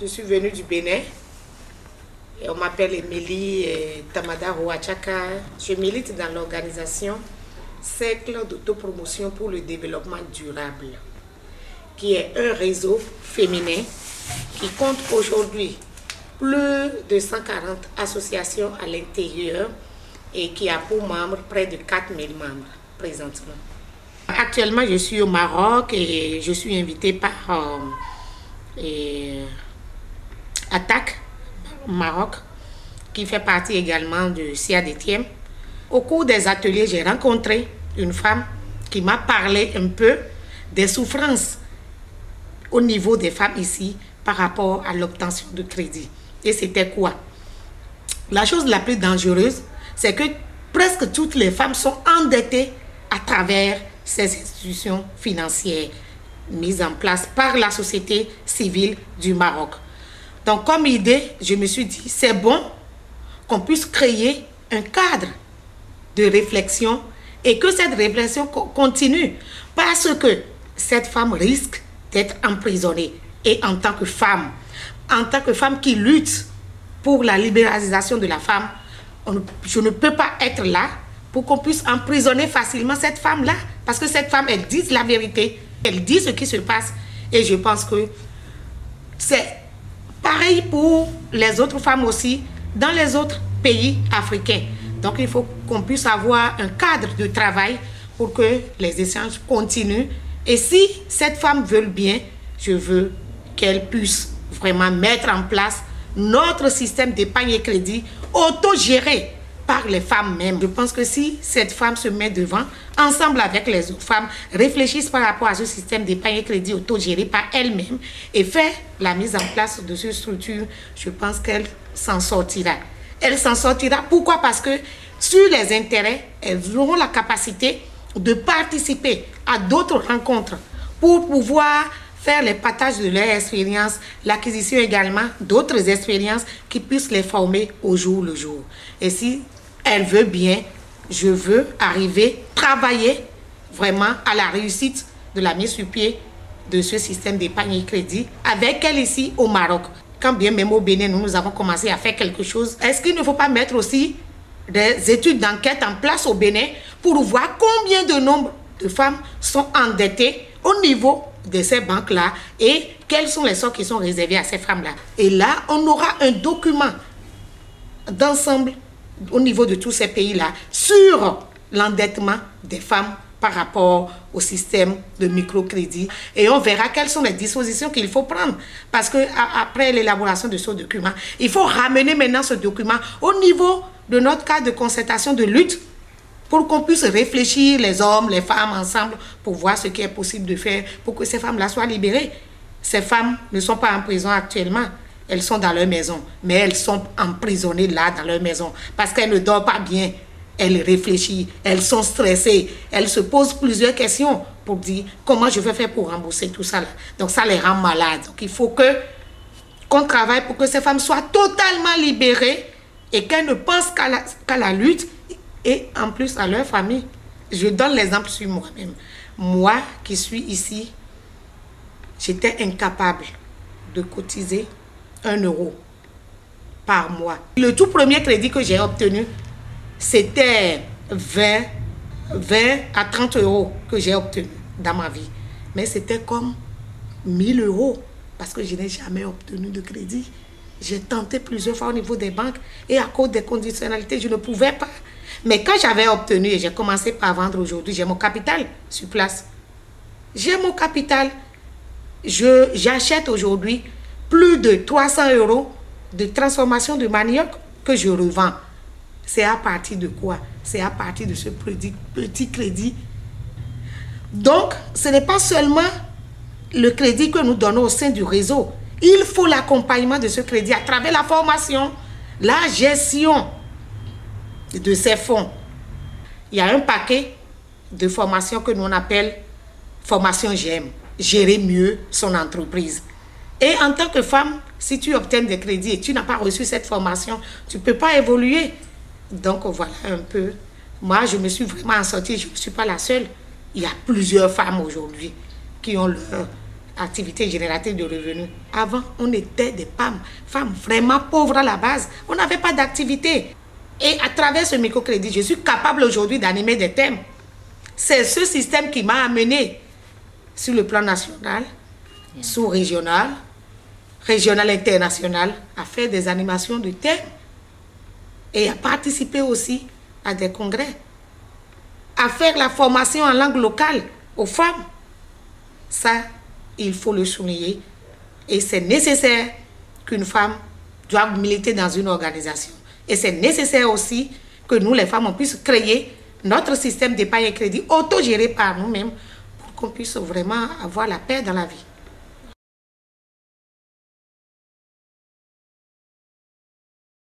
Je suis venue du Bénin. Et on m'appelle Émilie Tamada Rouachaka. Je milite dans l'organisation Cercle d'autopromotion pour le développement durable, qui est un réseau féminin qui compte aujourd'hui plus de 140 associations à l'intérieur et qui a pour membres près de 4000 membres présentement. Actuellement, je suis au Maroc et je suis invitée par Attaque Maroc, qui fait partie également de CADTM. Au cours des ateliers, j'ai rencontré une femme qui m'a parlé un peu des souffrances au niveau des femmes ici par rapport à l'obtention de crédit. Et c'était quoi? La chose la plus dangereuse, c'est que presque toutes les femmes sont endettées à travers ces institutions financières mises en place par la société civile du Maroc. Donc, comme idée, je me suis dit, c'est bon qu'on puisse créer un cadre de réflexion et que cette réflexion continue parce que cette femme risque d'être emprisonnée. Et en tant que femme qui lutte pour la libéralisation de la femme, je ne peux pas être là pour qu'on puisse emprisonner facilement cette femme-là. Parce que cette femme, elle dit la vérité, elle dit ce qui se passe. Et je pense que c'est pareil pour les autres femmes aussi dans les autres pays africains. Donc il faut qu'on puisse avoir un cadre de travail pour que les échanges continuent. Et si cette femme veut le bien, je veux qu'elle puisse vraiment mettre en place notre système d'épargne et crédit autogéré par les femmes mêmes. Je pense que si cette femme se met devant, ensemble avec les autres femmes, réfléchissent par rapport à ce système d'épargne et crédit autogéré par elle-même et fait la mise en place de cette structure, je pense qu'elle s'en sortira. Elle s'en sortira. Pourquoi? Parce que sur les intérêts, elles auront la capacité de participer à d'autres rencontres pour pouvoir faire les partages de leur expérience, l'acquisition également d'autres expériences qui puissent les former au jour le jour. Et si elle veut bien, je veux arriver, travailler vraiment à la réussite de la mise sur pied de ce système d'épargne et crédit avec elle ici au Maroc. Quand bien même au Bénin, nous avons commencé à faire quelque chose, est-ce qu'il ne faut pas mettre aussi des études d'enquête en place au Bénin pour voir combien de nombre de femmes sont endettées au niveau de ces banques-là et quels sont les sorts qui sont réservés à ces femmes-là. Et là, on aura un document d'ensemble au niveau de tous ces pays-là sur l'endettement des femmes par rapport au système de microcrédit. Et on verra quelles sont les dispositions qu'il faut prendre. Parce qu'après l'élaboration de ce document, il faut ramener maintenant ce document au niveau de notre cadre de concertation de lutte pour qu'on puisse réfléchir, les hommes, les femmes, ensemble, pour voir ce qui est possible de faire pour que ces femmes-là soient libérées. Ces femmes ne sont pas en prison actuellement. Elles sont dans leur maison, mais elles sont emprisonnées là, dans leur maison, parce qu'elles ne dorment pas bien. Elles réfléchissent, elles sont stressées, elles se posent plusieurs questions pour dire comment je vais faire pour rembourser tout ça là. Donc ça les rend malades. Donc il faut qu'on travaille pour que ces femmes soient totalement libérées et qu'elles ne pensent qu'à la lutte et en plus à leur famille. Je donne l'exemple sur moi-même. Moi qui suis ici, j'étais incapable de cotiser 1 euro par mois. Le tout premier crédit que j'ai obtenu, c'était 20 à 30 euros que j'ai obtenu dans ma vie. Mais c'était comme 1000 euros parce que je n'ai jamais obtenu de crédit. J'ai tenté plusieurs fois au niveau des banques et à cause des conditionnalités, je ne pouvais pas. Mais quand j'avais obtenu et j'ai commencé par vendre aujourd'hui, j'ai mon capital sur place. J'ai mon capital. J'achète aujourd'hui plus de 300 euros de transformation de manioc que je revends. C'est à partir de quoi? C'est à partir de ce petit crédit. Donc, ce n'est pas seulement le crédit que nous donnons au sein du réseau. Il faut l'accompagnement de ce crédit à travers la formation, la gestion de ces fonds. Il y a un paquet de formations que nous on appelle formation GEM, gérer mieux son entreprise. Et en tant que femme, si tu obtiens des crédits et tu n'as pas reçu cette formation, tu ne peux pas évoluer. Donc voilà un peu. Moi, je me suis vraiment en sortie, je ne suis pas la seule. Il y a plusieurs femmes aujourd'hui qui ont leur activité génératrice de revenus. Avant, on était des femmes vraiment pauvres à la base. On n'avait pas d'activité. Et à travers ce microcrédit, je suis capable aujourd'hui d'animer des thèmes. C'est ce système qui m'a amené sur le plan national, sous-régional, régional, international, à faire des animations de thèmes et à participer aussi à des congrès, à faire la formation en langue locale aux femmes. Ça, il faut le souligner. Et c'est nécessaire qu'une femme doive militer dans une organisation. Et c'est nécessaire aussi que nous, les femmes, on puisse créer notre système d'épargne et crédit autogéré par nous-mêmes pour qu'on puisse vraiment avoir la paix dans la vie.